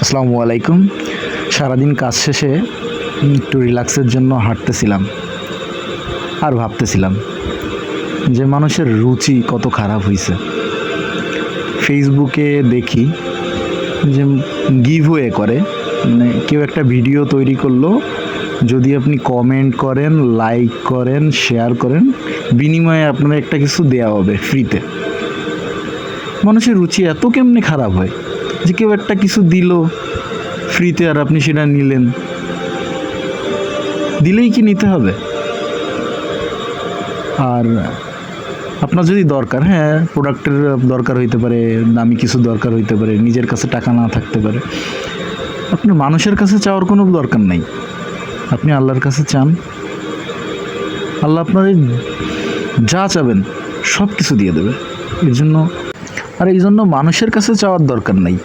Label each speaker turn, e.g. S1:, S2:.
S1: আসসালামু আলাইকুম। সারাদিন কাজ শেষে একটু রিল্যাক্সের জন্য হাঁটতেছিলাম আর ভাবতেছিলাম যে মানুষের রুচি কত খারাপ হয়েছে। ফেসবুকে দেখি যে গিভওয়ে করে, মানে কেউ একটা ভিডিও তৈরি করলো, যদি আপনি কমেন্ট করেন, লাইক করেন, শেয়ার করেন, বিনিময়ে আপনার একটা কিছু দেওয়া হবে ফ্রিতে। মানুষের রুচি এত কেমনে খারাপ হয় যে কেউ একটা কিছু দিল ফ্রিতে আর আপনি সেটা নিলেন? দিলেই কি নিতে হবে? আর আপনার যদি দরকার, হ্যাঁ, প্রোডাক্টের দরকার হইতে পারে, দামি কিছু দরকার হইতে পারে, নিজের কাছে টাকা না থাকতে পারে, আপনার মানুষের কাছে চাওয়ার কোনো দরকার নাই। আপনি আল্লাহর কাছে চান, আল্লাহ আপনাদের যা চাবেন সব কিছু দিয়ে দেবে। এই জন্য মানুষের কাছে চাওয়ার দরকার নাই।